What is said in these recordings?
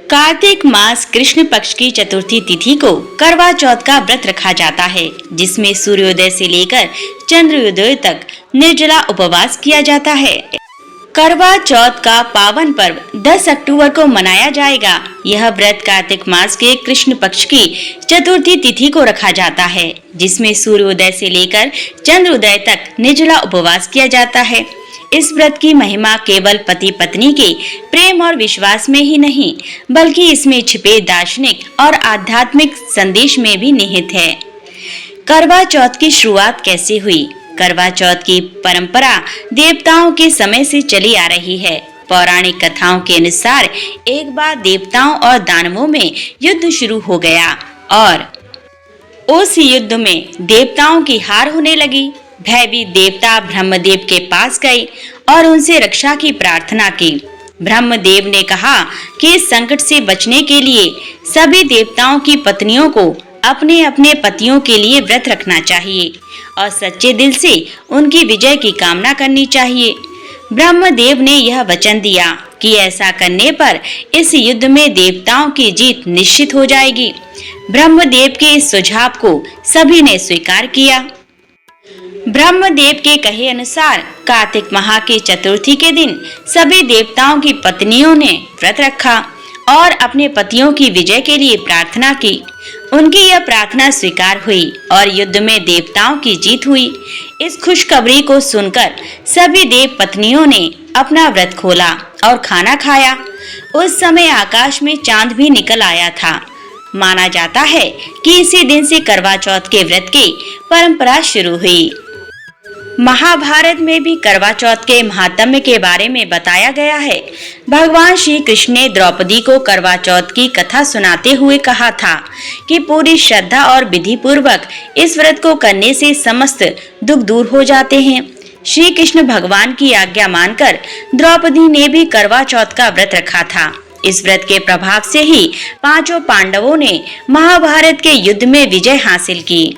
कार्तिक मास कृष्ण पक्ष की चतुर्थी तिथि को करवा चौथ का व्रत रखा जाता है, जिसमें सूर्योदय से लेकर चंद्रोदय तक निर्जला उपवास किया जाता है। करवा चौथ का पावन पर्व 10 अक्टूबर को मनाया जाएगा। यह व्रत कार्तिक मास के कृष्ण पक्ष की चतुर्थी तिथि को रखा जाता है, जिसमें सूर्योदय से लेकर चंद्रोदय तक निर्जला उपवास किया जाता है। इस व्रत की महिमा केवल पति पत्नी के प्रेम और विश्वास में ही नहीं, बल्कि इसमें छिपे दार्शनिक और आध्यात्मिक संदेश में भी निहित है। करवा चौथ की शुरुआत कैसे हुई? करवा चौथ की परंपरा देवताओं के समय से चली आ रही है। पौराणिक कथाओं के अनुसार एक बार देवताओं और दानवों में युद्ध शुरू हो गया और उस युद्ध में देवताओं की हार होने लगी। भयभीत देवता ब्रह्मदेव के पास गए और उनसे रक्षा की प्रार्थना की। ब्रह्मदेव ने कहा कि इस संकट से बचने के लिए सभी देवताओं की पत्नियों को अपने अपने पतियों के लिए व्रत रखना चाहिए और सच्चे दिल से उनकी विजय की कामना करनी चाहिए। ब्रह्मदेव ने यह वचन दिया कि ऐसा करने पर इस युद्ध में देवताओं की जीत निश्चित हो जाएगी। ब्रह्मदेव के इस सुझाव को सभी ने स्वीकार किया। ब्रह्मदेव के कहे अनुसार कार्तिक माह की चतुर्थी के दिन सभी देवताओं की पत्नियों ने व्रत रखा और अपने पतियों की विजय के लिए प्रार्थना की। उनकी यह प्रार्थना स्वीकार हुई और युद्ध में देवताओं की जीत हुई। इस खुशखबरी को सुनकर सभी देव पत्नियों ने अपना व्रत खोला और खाना खाया। उस समय आकाश में चांद भी निकल आया था। माना जाता है कि इसी दिन से करवा चौथ के व्रत की परंपरा शुरू हुई। महाभारत में भी करवा चौथ के महात्म्य के बारे में बताया गया है। भगवान श्री कृष्ण ने द्रौपदी को करवा चौथ की कथा सुनाते हुए कहा था कि पूरी श्रद्धा और विधि पूर्वक इस व्रत को करने से समस्त दुख दूर हो जाते हैं। श्री कृष्ण भगवान की आज्ञा मानकर द्रौपदी ने भी करवा चौथ का व्रत रखा था। इस व्रत के प्रभाव से ही पांचों पांडवों ने महाभारत के युद्ध में विजय हासिल की।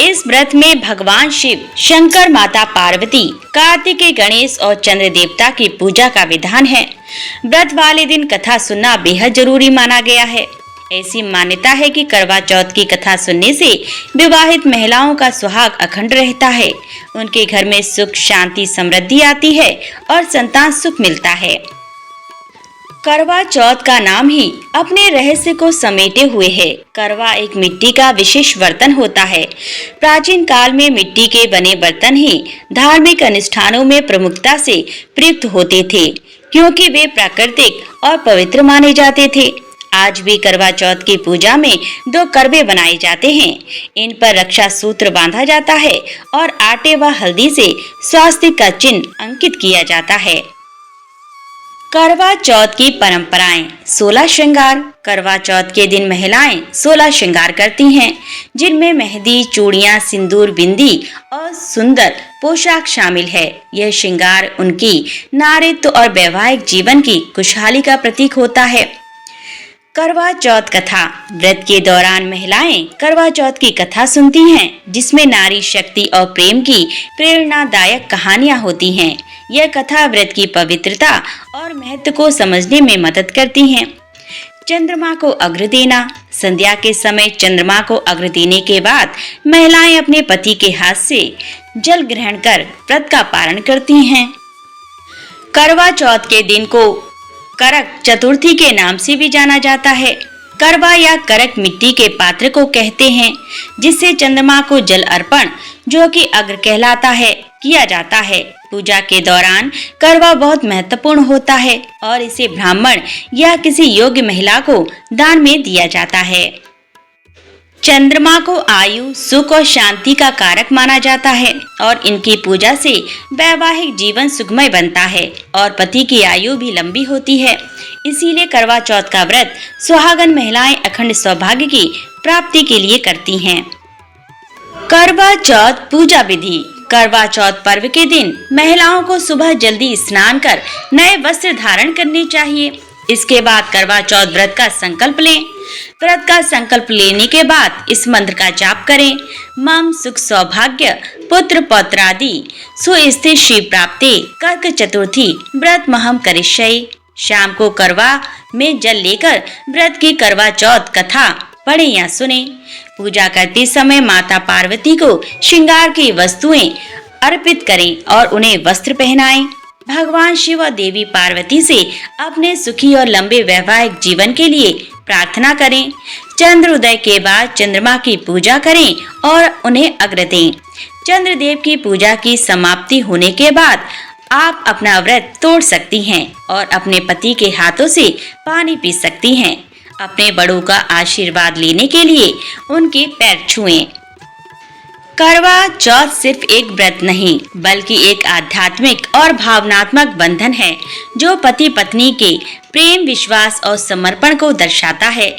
इस व्रत में भगवान शिव, शंकर, माता पार्वती, कार्तिकेय, गणेश और चंद्र देवता की पूजा का विधान है। व्रत वाले दिन कथा सुनना बेहद जरूरी माना गया है। ऐसी मान्यता है कि करवा चौथ की कथा सुनने से विवाहित महिलाओं का सुहाग अखंड रहता है, उनके घर में सुख, शांति, समृद्धि आती है और संतान सुख मिलता है। करवा चौथ का नाम ही अपने रहस्य को समेटे हुए है। करवा एक मिट्टी का विशेष बर्तन होता है। प्राचीन काल में मिट्टी के बने बर्तन ही धार्मिक अनुष्ठानों में प्रमुखता से प्रयुक्त होते थे, क्योंकि वे प्राकृतिक और पवित्र माने जाते थे। आज भी करवा चौथ की पूजा में 2 करवे बनाए जाते हैं। इन पर रक्षा सूत्र बांधा जाता है और आटे व हल्दी से स्वास्तिक का चिन्ह अंकित किया जाता है। करवा चौथ की परंपराएं। 16 श्रृंगार। करवा चौथ के दिन महिलाएं 16 श्रृंगार करती हैं, जिनमें मेहंदी, चूड़ियां, सिंदूर, बिंदी और सुंदर पोशाक शामिल है। यह श्रृंगार उनकी नारीत्व और वैवाहिक जीवन की खुशहाली का प्रतीक होता है। करवा चौथ कथा। व्रत के दौरान महिलाएं करवा चौथ की कथा सुनती हैं, जिसमें नारी शक्ति और प्रेम की प्रेरणादायक कहानियां होती हैं। यह कथा व्रत की पवित्रता और महत्व को समझने में मदद करती हैं। चंद्रमा को अर्घ्य देना। संध्या के समय चंद्रमा को अर्घ्य देने के बाद महिलाएं अपने पति के हाथ से जल ग्रहण कर व्रत का पारण करती हैं। करवा चौथ के दिन को करक चतुर्थी के नाम से भी जाना जाता है। करवा या करक मिट्टी के पात्र को कहते हैं, जिससे चंद्रमा को जल अर्पण, जो कि अर्घ्य कहलाता है, किया जाता है। पूजा के दौरान करवा बहुत महत्वपूर्ण होता है और इसे ब्राह्मण या किसी योग्य महिला को दान में दिया जाता है। चंद्रमा को आयु, सुख और शांति का कारक माना जाता है और इनकी पूजा से वैवाहिक जीवन सुखमय बनता है और पति की आयु भी लंबी होती है। इसीलिए करवा चौथ का व्रत सुहागन महिलाएं अखंड सौभाग्य की प्राप्ति के लिए करती हैं। करवा चौथ पूजा विधि। करवा चौथ पर्व के दिन महिलाओं को सुबह जल्दी स्नान कर नए वस्त्र धारण करने चाहिए। इसके बाद करवा चौथ व्रत का संकल्प लें। व्रत का संकल्प लेने के बाद इस मंत्र का जाप करें। मम सुख सौभाग्य पुत्र पौत्रादि सुस्थिर श्री प्राप्ते कर्क चतुर्थी व्रत महम करिष्ये। शाम को करवा में जल लेकर व्रत की करवा चौथ कथा पढ़े या सुने। पूजा करते समय माता पार्वती को श्रृंगार की वस्तुएं अर्पित करें और उन्हें वस्त्र पहनाएं। भगवान शिव और देवी पार्वती से अपने सुखी और लंबे वैवाहिक जीवन के लिए प्रार्थना करें। चंद्रोदय के बाद चंद्रमा की पूजा करें और उन्हें अर्घ्य दें। चंद्रदेव की पूजा की समाप्ति होने के बाद आप अपना व्रत तोड़ सकती हैं और अपने पति के हाथों से पानी पी सकती हैं। अपने बड़ों का आशीर्वाद लेने के लिए उनके पैर छुएं। करवा चौथ सिर्फ एक व्रत नहीं बल्कि एक आध्यात्मिक और भावनात्मक बंधन है जो पति पत्नी के प्रेम, विश्वास और समर्पण को दर्शाता है।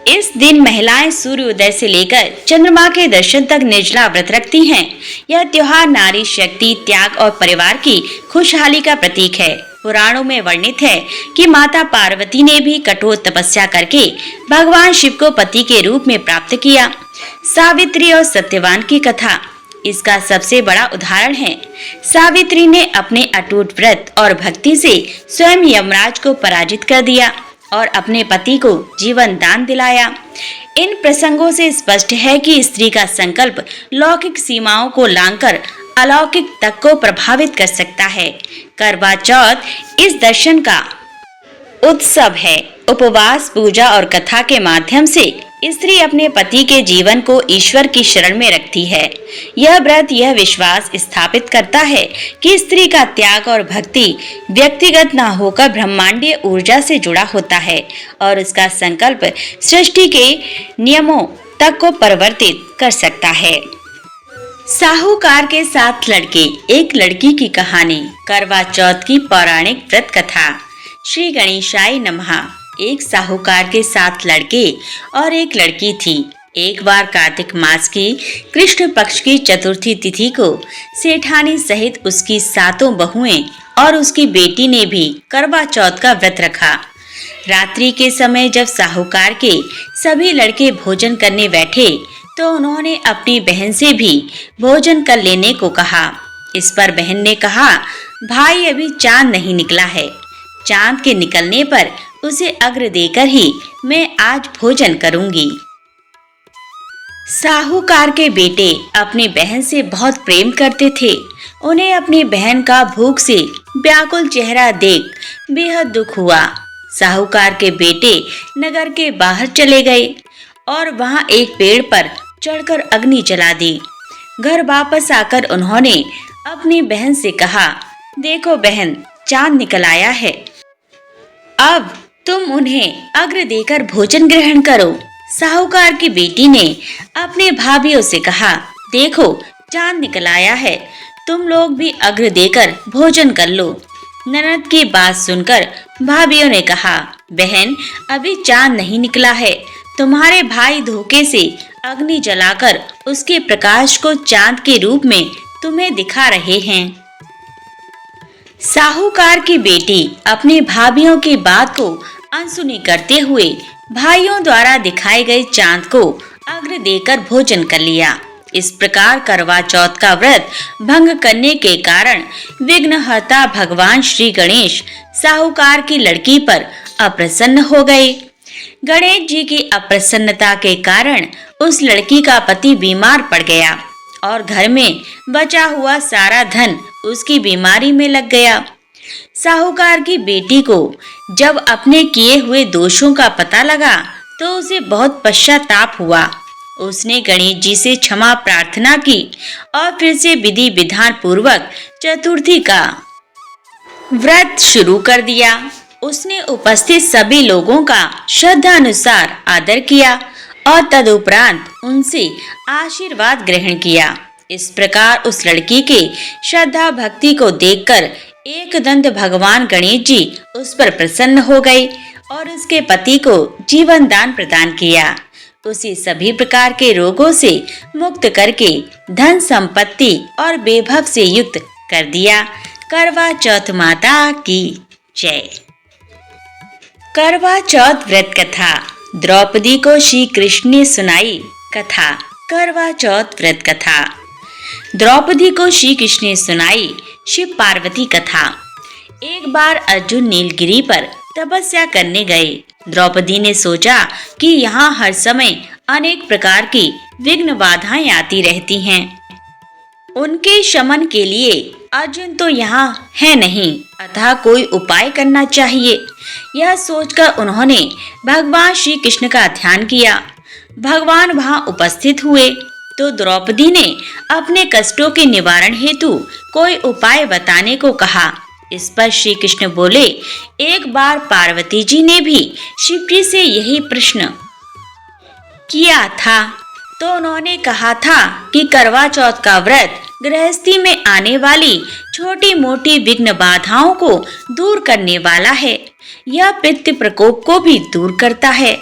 इस दिन महिलाएं सूर्योदय से लेकर चंद्रमा के दर्शन तक निर्जला व्रत रखती हैं। यह त्योहार नारी शक्ति, त्याग और परिवार की खुशहाली का प्रतीक है। पुराणों में वर्णित है कि माता पार्वती ने भी कठोर तपस्या करके भगवान शिव को पति के रूप में प्राप्त किया। सावित्री और सत्यवान की कथा इसका सबसे बड़ा उदाहरण है। सावित्री ने अपने अटूट व्रत और भक्ति से स्वयं यमराज को पराजित कर दिया और अपने पति को जीवन दान दिलाया। इन प्रसंगों से स्पष्ट है कि स्त्री का संकल्प लौकिक सीमाओं को लांघकर अलौकिक तक को प्रभावित कर सकता है। करवा चौथ इस दर्शन का उत्सव है। उपवास, पूजा और कथा के माध्यम से स्त्री अपने पति के जीवन को ईश्वर की शरण में रखती है। यह व्रत यह विश्वास स्थापित करता है कि स्त्री का त्याग और भक्ति व्यक्तिगत न होकर ब्रह्मांडीय ऊर्जा से जुड़ा होता है और उसका संकल्प सृष्टि के नियमों तक को परिवर्तित कर सकता है। साहूकार के साथ लड़के, एक लड़की की कहानी। करवा चौथ की पौराणिक व्रत कथा। श्री गणेशाय नमः। एक साहूकार के 7 लड़के और एक लड़की थी। एक बार कार्तिक मास की कृष्ण पक्ष की चतुर्थी तिथि को सेठानी सहित उसकी 7 बहुएं और उसकी बेटी ने भी करवा चौथ का व्रत रखा। रात्रि के समय जब साहूकार के सभी लड़के भोजन करने बैठे तो उन्होंने अपनी बहन से भी भोजन कर लेने को कहा। इस पर बहन ने कहा, भाई अभी चांद नहीं निकला है। चांद के निकलने पर उसे अर्घ्य देकर ही मैं आज भोजन करूंगी। साहूकार के बेटे अपनी बहन से बहुत प्रेम करते थे। उन्हें अपनी बहन का भूख से व्याकुल चेहरा देख बेहद दुख हुआ। साहूकार के बेटे नगर के बाहर चले गए और वहां एक पेड़ पर चढ़कर अग्नि जला दी। घर वापस आकर उन्होंने अपनी बहन से कहा, देखो बहन, चांद निकल आया है। अब तुम उन्हें अर्घ्य देकर भोजन ग्रहण करो। साहूकार की बेटी ने अपने भाभीओं से कहा, देखो चांद निकल आया है, तुम लोग भी अर्घ्य देकर भोजन कर लो। ननद की बात सुनकर भाभीओं ने कहा, बहन अभी चांद नहीं निकला है, तुम्हारे भाई धोखे से अग्नि जलाकर उसके प्रकाश को चांद के रूप में तुम्हें दिखा रहे हैं। साहूकार की बेटी अपने भाभीओं की बात को अनसुनी करते हुए भाइयों द्वारा दिखाए गए चांद को अर्घ्य देकर भोजन कर लिया। इस प्रकार करवा चौथ का व्रत भंग करने के कारण विघ्नहर्ता भगवान श्री गणेश साहूकार की लड़की पर अप्रसन्न हो गए। गणेश जी की अप्रसन्नता के कारण उस लड़की का पति बीमार पड़ गया और घर में बचा हुआ सारा धन उसकी बीमारी में लग गया। साहूकार की बेटी को जब अपने किए हुए दोषों का पता लगा तो उसे बहुत पश्चाताप हुआ। उसने गणेश जी से क्षमा प्रार्थना की और फिर से विधि विधान पूर्वक चतुर्थी का व्रत शुरू कर दिया। उसने उपस्थित सभी लोगों का श्रद्धा अनुसार आदर किया और तदुपरांत उनसे आशीर्वाद ग्रहण किया। इस प्रकार उस लड़की के श्रद्धा भक्ति को देखकर एकदंत भगवान गणेश जी उस पर प्रसन्न हो गए और उसके पति को जीवन दान प्रदान किया। उसे सभी प्रकार के रोगों से मुक्त करके धन संपत्ति और वैभव से युक्त कर दिया। करवा चौथ माता की जय। करवा चौथ व्रत कथा। द्रौपदी को श्री कृष्ण ने सुनाई कथा। करवा चौथ व्रत कथा। द्रौपदी को श्री कृष्ण ने सुनाई शिव पार्वती कथा। एक बार अर्जुन नीलगिरी पर तपस्या करने गए। द्रौपदी ने सोचा कि यहाँ हर समय अनेक प्रकार की विघ्न बाधाएं आती रहती हैं। उनके शमन के लिए अर्जुन तो यहाँ है नहीं, अतः कोई उपाय करना चाहिए। यह सोचकर उन्होंने भगवान श्री कृष्ण का ध्यान किया। भगवान वहां उपस्थित हुए तो द्रौपदी ने अपने कष्टों के निवारण हेतु कोई उपाय बताने को कहा। इस पर श्री कृष्ण बोले, एक बार पार्वती जी ने भी शिव जी से यही प्रश्न किया था, तो उन्होंने कहा था कि करवा चौथ का व्रत गृहस्थी में आने वाली छोटी मोटी विघ्न बाधाओं को दूर करने वाला है। यह पितृ प्रकोप को भी दूर करता है।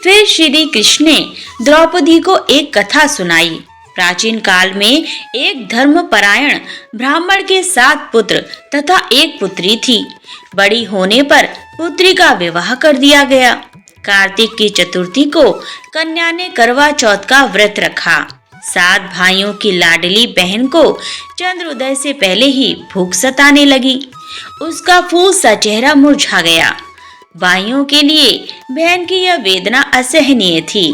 फिर श्री कृष्ण ने द्रौपदी को एक कथा सुनाई। प्राचीन काल में एक धर्मपरायण ब्राह्मण के 7 पुत्र तथा एक पुत्री थी। बड़ी होने पर पुत्री का विवाह कर दिया गया। कार्तिक की चतुर्थी को कन्या ने करवा चौथ का व्रत रखा। 7 भाइयों की लाडली बहन को चंद्रोदय से पहले ही भूख सताने लगी। उसका फूल सा चेहरा मुरझा गया। भाइयों के लिए बहन की यह वेदना असहनीय थी,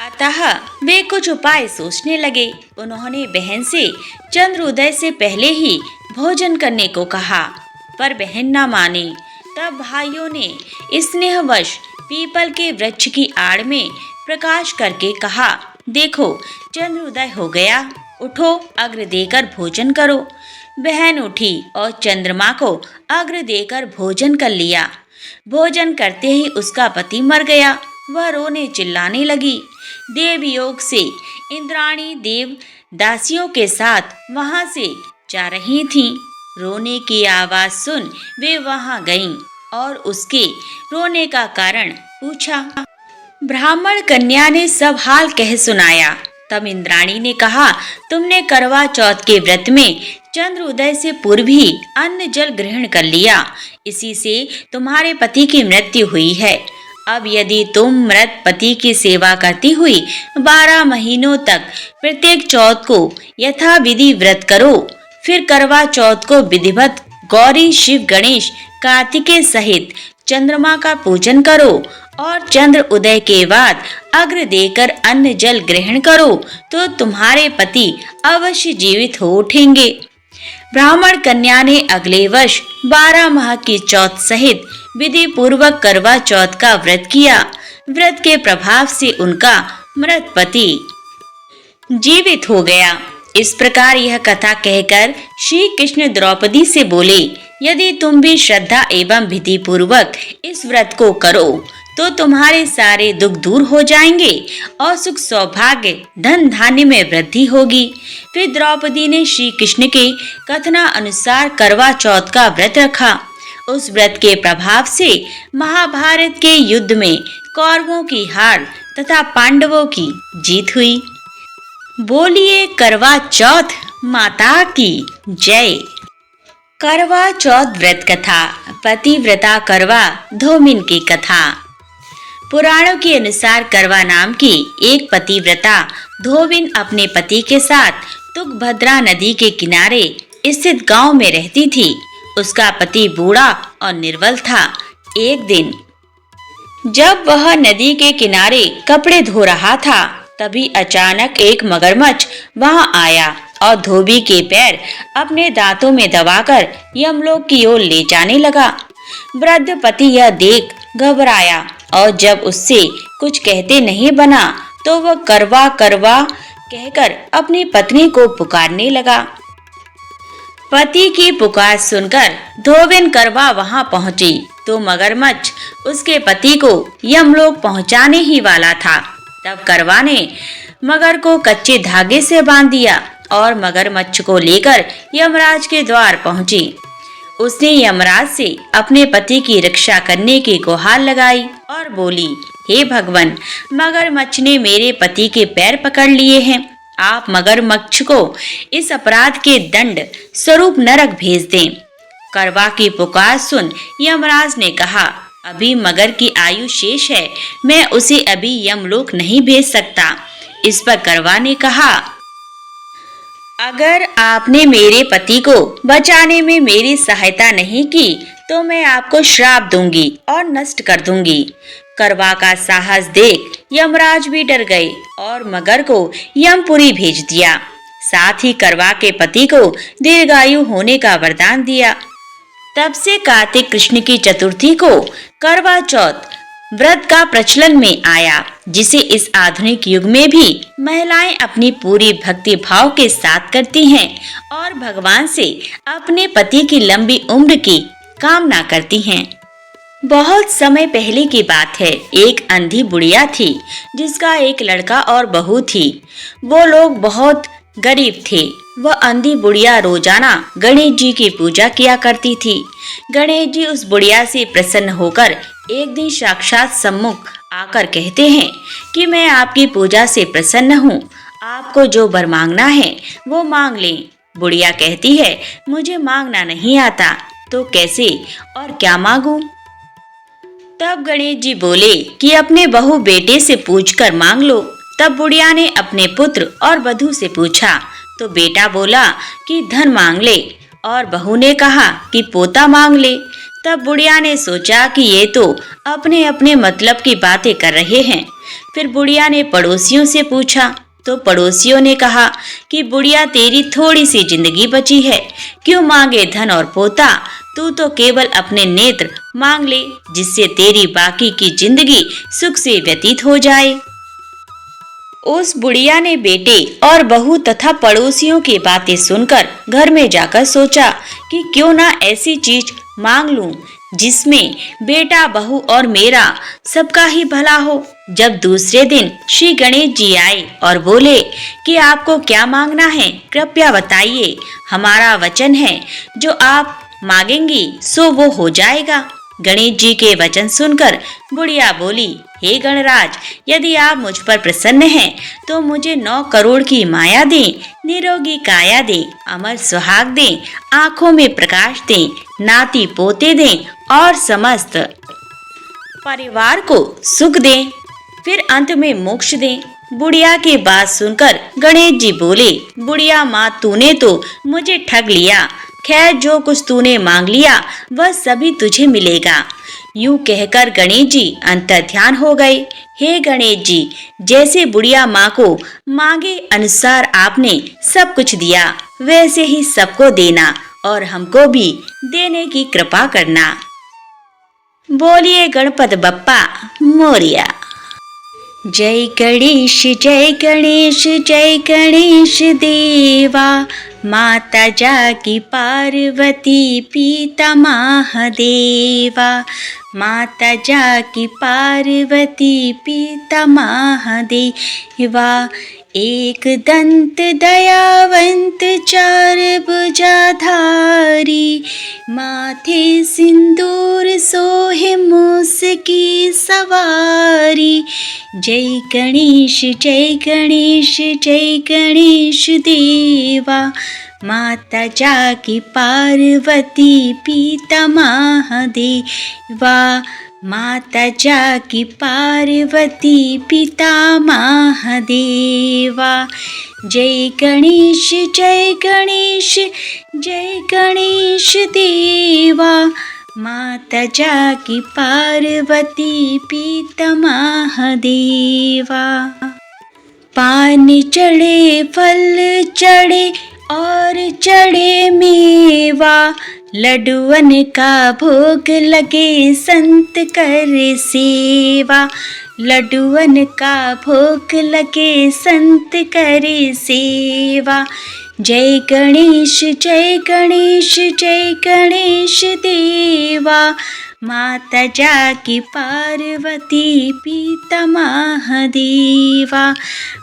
अतः वे कुछ उपाय सोचने लगे। उन्होंने बहन से चंद्रोदय से पहले ही भोजन करने को कहा, पर बहन न माने। तब भाइयों ने स्नेहवश पीपल के वृक्ष की आड़ में प्रकाश करके कहा, देखो चंद्रोदय हो गया, उठो अग्र देकर भोजन करो। बहन उठी और चंद्रमा को अग्र देकर भोजन कर लिया। भोजन करते ही उसका पति मर गया। वह रोने चिल्लाने लगी। देव योग से इंद्राणी देव दासियों के साथ वहां से जा रही थीं। रोने की आवाज सुन वे वहां गईं और उसके रोने का कारण पूछा। ब्राह्मण कन्या ने सब हाल कह सुनाया। तब इंद्राणी ने कहा, तुमने करवा चौथ के व्रत में चंद्रोदय से पूर्व ही अन्न जल ग्रहण कर लिया, इसी से तुम्हारे पति की मृत्यु हुई है। अब यदि तुम मृत पति की सेवा करती हुई 12 महीनों तक प्रत्येक चौथ को यथाविधि व्रत करो, फिर करवा चौथ को विधिवत गौरी शिव गणेश कार्तिकेय सहित चंद्रमा का पूजन करो और चंद्र उदय के बाद अग्र देकर अन्न जल ग्रहण करो, तो तुम्हारे पति अवश्य जीवित हो उठेंगे। ब्राह्मण कन्या ने अगले वर्ष 12 माह की चौथ सहित विधि पूर्वक करवा चौथ का व्रत किया। व्रत के प्रभाव से उनका मृत पति जीवित हो गया। इस प्रकार यह कथा कहकर श्री कृष्ण द्रौपदी से बोले, यदि तुम भी श्रद्धा एवं विधि पूर्वक इस व्रत को करो तो तुम्हारे सारे दुख दूर हो जाएंगे और सुख सौभाग्य धन धान्य में वृद्धि होगी। फिर द्रौपदी ने श्री कृष्ण के कथना अनुसार करवा चौथ का व्रत रखा। उस व्रत के प्रभाव से महाभारत के युद्ध में कौरवों की हार तथा पांडवों की जीत हुई। बोलिए करवा चौथ माता की जय। करवा चौथ व्रत कथा। पतिव्रता करवा धोमिन की कथा। पुराणों के अनुसार करवा नाम की एक पतिव्रता धोबिन अपने पति के साथ तुंगभद्रा नदी के किनारे स्थित गांव में रहती थी। उसका पति बूढ़ा और निर्बल था। एक दिन जब वह नदी के किनारे कपड़े धो रहा था, तभी अचानक एक मगरमच्छ वहां आया और धोबी के पैर अपने दांतों में दबाकर यमलोक की ओर ले जाने लगा। वृद्ध पति यह देख घबराया और जब उससे कुछ कहते नहीं बना तो वह करवा करवा कहकर अपनी पत्नी को पुकारने लगा। पति की पुकार सुनकर धोबिन करवा वहां पहुंची तो मगरमच्छ उसके पति को यमलोक पहुंचाने ही वाला था। तब करवा ने मगर को कच्चे धागे से बांध दिया और मगरमच्छ को लेकर यमराज के द्वार पहुंची। उसने यमराज से अपने पति की रक्षा करने की गुहार लगाई और बोली, हे भगवान, मगरमच्छ ने मेरे पति के पैर पकड़ लिए हैं। आप मगरमच्छ को इस अपराध के दंड स्वरूप नरक भेज दें। करवा की पुकार सुन यमराज ने कहा, अभी मगर की आयु शेष है, मैं उसे अभी यमलोक नहीं भेज सकता। इस पर करवा ने कहा, अगर आपने मेरे पति को बचाने में मेरी सहायता नहीं की तो मैं आपको श्राप दूंगी और नष्ट कर दूंगी। करवा का साहस देख यमराज भी डर गए और मगर को यमपुरी भेज दिया। साथ ही करवा के पति को दीर्घायु होने का वरदान दिया। तब से कार्तिक कृष्ण की चतुर्थी को करवा चौथ व्रत का प्रचलन में आया, जिसे इस आधुनिक युग में भी महिलाएं अपनी पूरी भक्ति भाव के साथ करती हैं और भगवान से अपने पति की लंबी उम्र की कामना करती हैं। बहुत समय पहले की बात है। एक अंधी बुढ़िया थी जिसका एक लड़का और बहू थी। वो लोग बहुत गरीब थे। वह अंधी बुढ़िया रोजाना गणेश जी की पूजा किया करती थी। गणेश जी उस बुढ़िया से प्रसन्न होकर एक दिन साक्षात सम्मुख आकर कहते हैं कि मैं आपकी पूजा से प्रसन्न हूँ, आपको जो वर मांगना है वो मांग लें। बुढ़िया कहती है, मुझे मांगना नहीं आता, तो कैसे और क्या मांगूं? तब गणेश जी बोले कि अपने बहू बेटे से पूछकर मांग लो। तब बुढ़िया ने अपने पुत्र और वधू से पूछा तो बेटा बोला कि धन मांग ले और बहू ने कहा कि पोता मांग ले। तब बुढ़िया ने सोचा कि ये तो अपने अपने मतलब की बातें कर रहे हैं। फिर बुढ़िया ने पड़ोसियों से पूछा तो पड़ोसियों ने कहा कि बुढ़िया तेरी थोड़ी सी जिंदगी बची है, क्यों मांगे धन और पोता, तू तो केवल अपने नेत्र मांग ले जिससे तेरी बाकी की जिंदगी सुख से व्यतीत हो जाए। उस बुढ़िया ने बेटे और बहू तथा पड़ोसियों की बातें सुनकर घर में जाकर सोचा कि क्यों ना ऐसी चीज मांग लूं जिसमें बेटा बहू और मेरा सबका ही भला हो। जब दूसरे दिन श्री गणेश जी आए और बोले कि आपको क्या मांगना है, कृपया बताइए, हमारा वचन है जो आप मांगेंगी सो वो हो जाएगा। गणेश जी के वचन सुनकर बुढ़िया बोली, हे गणराज, यदि आप मुझ पर प्रसन्न हैं तो मुझे 9 करोड़ की माया दें, निरोगी काया दें, अमर सुहाग दें, आंखों में प्रकाश दें, नाती पोते दें और समस्त परिवार को सुख दें, फिर अंत में मोक्ष दें। बुढ़िया की बात सुनकर गणेश जी बोले, बुढ़िया माँ, तूने तो मुझे ठग लिया। खैर, जो कुछ तूने मांग लिया वह सभी तुझे मिलेगा। यूं कहकर गणेश जी अंतर्ध्यान हो गए। हे गणेश जी, जैसे बुढ़िया माँ को मांगे अनुसार आपने सब कुछ दिया, वैसे ही सबको देना और हमको भी देने की कृपा करना। बोलिए गणपत बप्पा मोरिया। जय गणेश जय गणेश जय गणेश देवा, माता जाकी पार्वती पिता महादेवा, माता जाकी पार्वती पिता महादेवा। एक दंत दयावंत चार भुजाधारी, माथे सिंदूर सोहे मूस की सवारी। जय गणेश जय गणेश जय गणेश देवा, माता जाकी पार्वती पिता महादेवा, माता जाकी पार्वती पिता महादेवा। जय गणेश जय गणेश जय गणेश देवा, माता जाकी पार्वती पिता महादेवा। पान चढ़े फल चढ़े और चढ़े मेवा, लड्डुअन का भोग लगे संत कर सेवा, लड्डुअन का भोग लगे संत कर सेवा। जय गणेश जय गणेश जय गणेश देवा, माता जाकी पार्वती पिता महादेवा,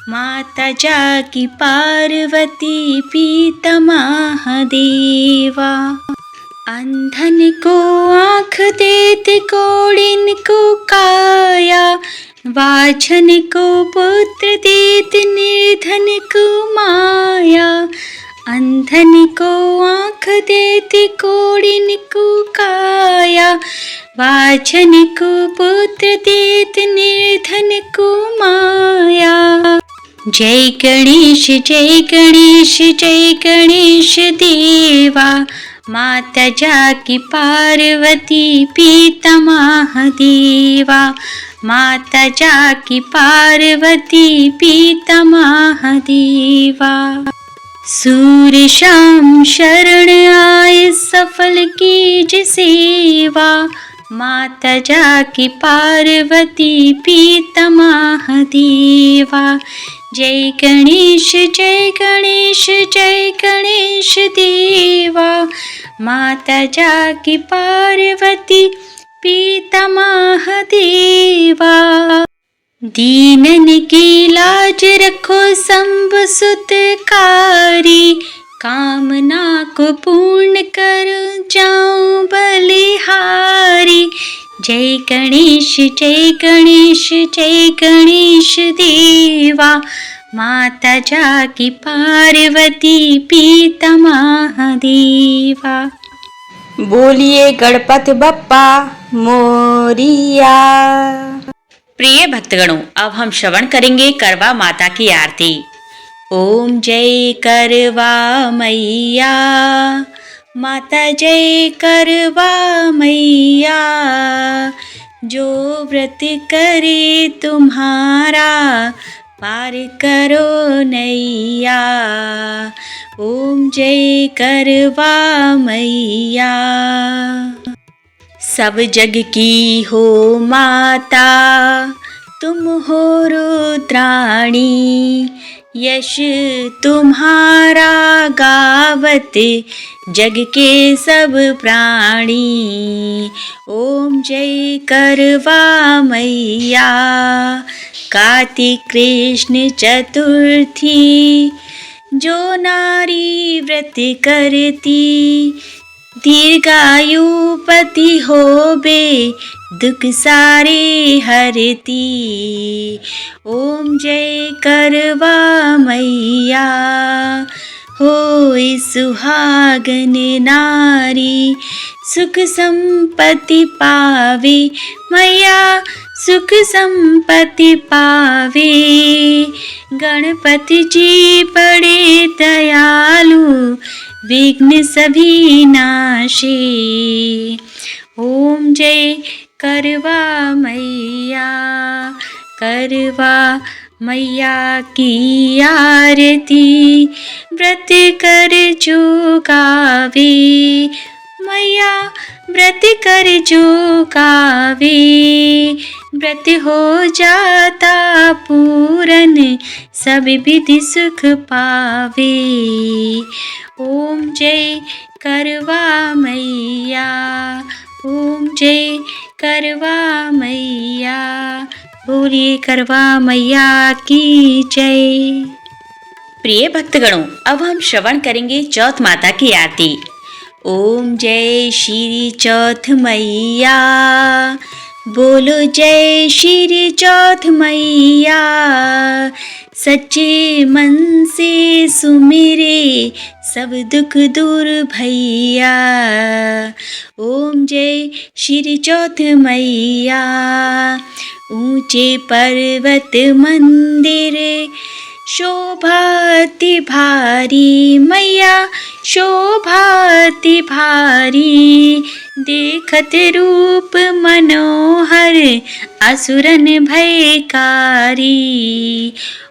माता जाकी पार्वती पिता महादेवा। अंधन को आँख देते कोड़िन को काया, वाझन को पुत्र देते निर्धन को माया। अंधन को आँख देते कोड़िन को काया, वाझन को पुत्र देते निर्धन को माया। जय गणेश जय गणेश जय गणेश देवा, माता जाकी पार्वती पिता महादेवा, माता जाकी पार्वती पिता महादेवा। सूर्य शाम शरण आए सफल कीज सेवा, माता जाकी पार्वती पिता महादेवा। जय गणेश जय गणेश जय गणेश देवा, माता जाकी पार्वती पिता महादेवा। दीनन की लाज रखो शंभ सुतकारी, कामना को पूर्ण कर जाऊं बलिहारी। जय गणेश जय गणेश जय गणेश देवा, माता जाकी पार्वती पिता महादेवा। बोलिए गणपति बप्पा मोरिया। प्रिय भक्तगणों, अब हम श्रवण करेंगे करवा माता की आरती। ओम जय करवा मैया, माता जय करवा मैया। जो व्रत करे तुम्हारा, पार करो नैया। ओम जय करवा मैया। सब जग की हो माता, तुम हो रुद्राणी। यश तुम्हारा गावत जग के सब प्राणी। ओम जय करवा मैया। कार्तिक कृष्ण चतुर्थी, जो नारी व्रत करती, दीर्घायु पति होबे, दुख सारे हरती। ओम जय करवा मैया। होय सुहागन नारी, सुख संपत्ति पावे मैया, सुख संपत्ति पावे। गणपति जी बड़े दयालु, विघ्न सभी नाशे। ओम जय करवा मैया। करवा मैया की आरती, व्रत कर जो गावे मैया, व्रत कर जो गावे। व्रत हो जाता पूरन, सब विधि सुख पावे। ओम जय करवा मैया। ओम जय करवा मैया। बोलिए करवा मैया की जय। प्रिय भक्तगणों, अब हम श्रवण करेंगे चौथ माता की आरती। ओम जय श्री चौथ मैया। बोलो जय श्री चौथ मैया। सच्चे मन से सुमिरे, सब दुख दूर भैया। ओम जय श्री चौथ मैया। ऊंचे पर्वत मंदिर, शोभाति भारी मैया, शोभाति भारी। देखत रूप मनोहर, असुरन भयकारी।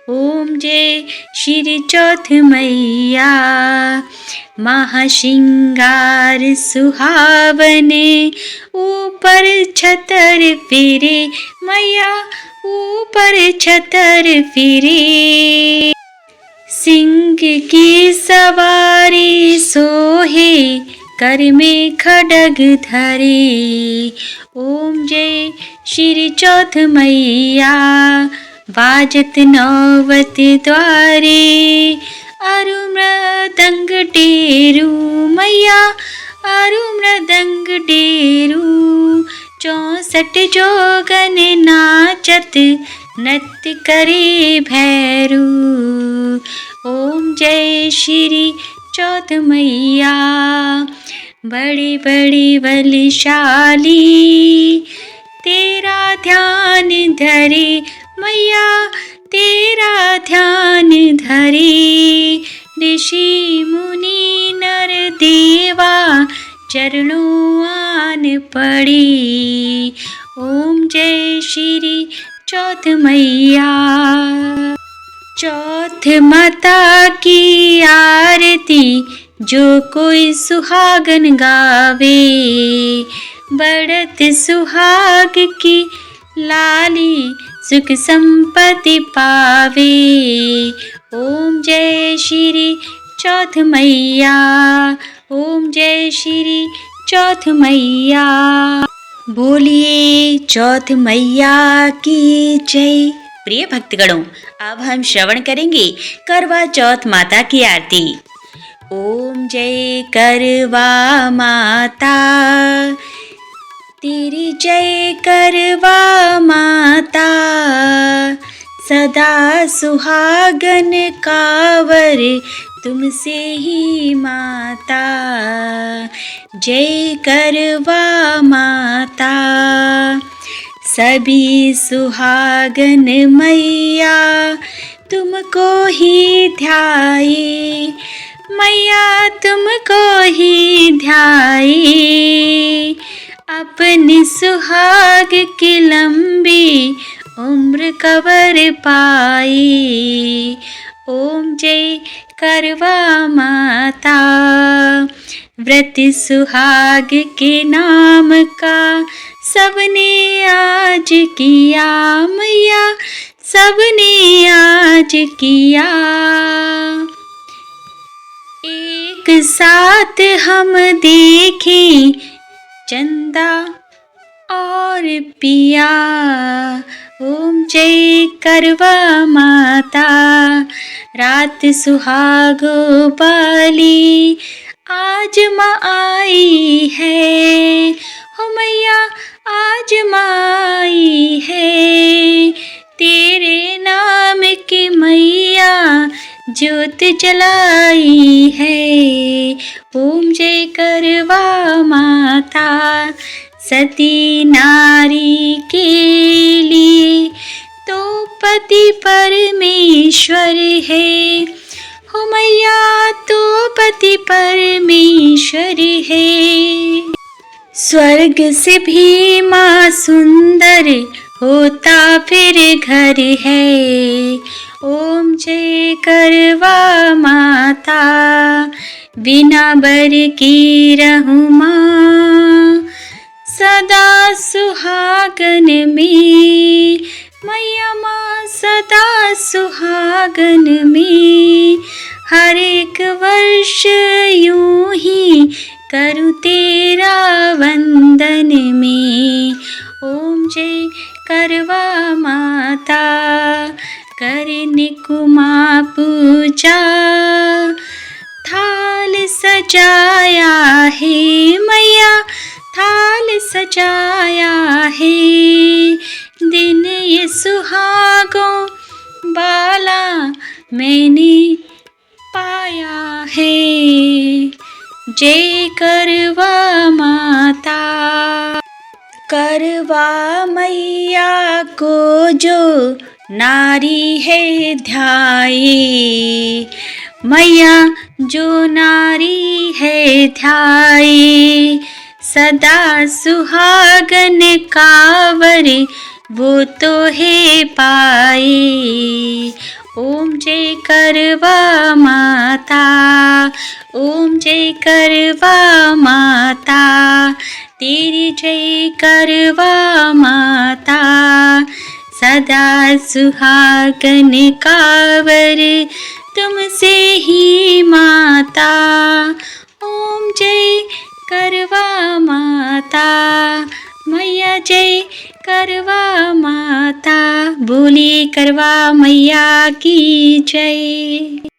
ओम जय श्री चौथ मैया। महाशिंगार सुहावने, ऊपर छतर फिरे मैया, ऊपर छतर फिरे। सिंह की सवारी सोहे, कर में खड्ग धरे। ओम जय श्री चौथ मैया। बाजत नौवत द्वारे, अरु मृदंग डेरू मैया, अरु मृदंग डेरू। 64 जोगन नाचत, नृत्य करे भैरू। ओम जय श्री चौथ मैया। बड़ी बड़ी बलशाली, तेरा ध्यान धरे मैया, तेरा ध्यान धरे ऋषि मुनि नर देवा चरणों आन पड़े। ओम जय श्री चौथ मैया। चौथ माता की आरती जो कोई सुहागन गावे, बढ़त सुहाग की लाली सुख संपत्ति पावे। ओम जय श्री चौथ मैया। ओम जय श्री चौथ मैया। बोलिए चौथ मैया की जय। प्रिय भक्तगणों, अब हम श्रवण करेंगे करवा चौथ माता की आरती। ओम जय करवा माता, तेरी जय करवा माता, सदा सुहागन कावर तुमसे ही माता। जय करवा माता, सभी सुहागन मैया तुमको ही ध्याए, मैया तुमको ही ध्याए। अपनी सुहाग की लंबी उम्र कबर पाए। ओम जय करवा माता। व्रत सुहाग के नाम का सबने आज किया, मैया सबने आज किया। एक साथ हम देखें चंदा और पिया। ओम जय करवा माता। रात सुहागो बाली आज माँ आई है, हो मैया आज माँ आई है। तेरे नाम की मैया ज्योत जलाई है। ओम जय करवा माता। सती नारी के लिए तो पति परमेश्वर है, हो मैया तो पति परमेश्वर है। स्वर्ग से भी माँ सुंदर होता फिर घर है। ओम जय करवा माता। बिना बर की रहूं माँ सदा सुहागन में, मैया माँ सदा सुहागन में। हर एक वर्ष यूं ही करूँ तेरा वंदन में। ओम जय करवा माता। करने को माँ पूजा थाल सजाया है, मैया थाल सजाया है। दिन ये सुहागों बाला मैंने पाया है। जय करवा माता। करवा मैया को जो नारी है ध्याए, मैया जो नारी है ध्याए। सदा सुहागन कावर वो तो है पाए। ओम जय करवा माता। ओम जय करवा माता। तेरी जय करवा माता। सदा सुहागन कावर तुमसे ही माता। ओम जय करवा माता। मैया जय करवा माता। बोलिए करवा मैया की जय।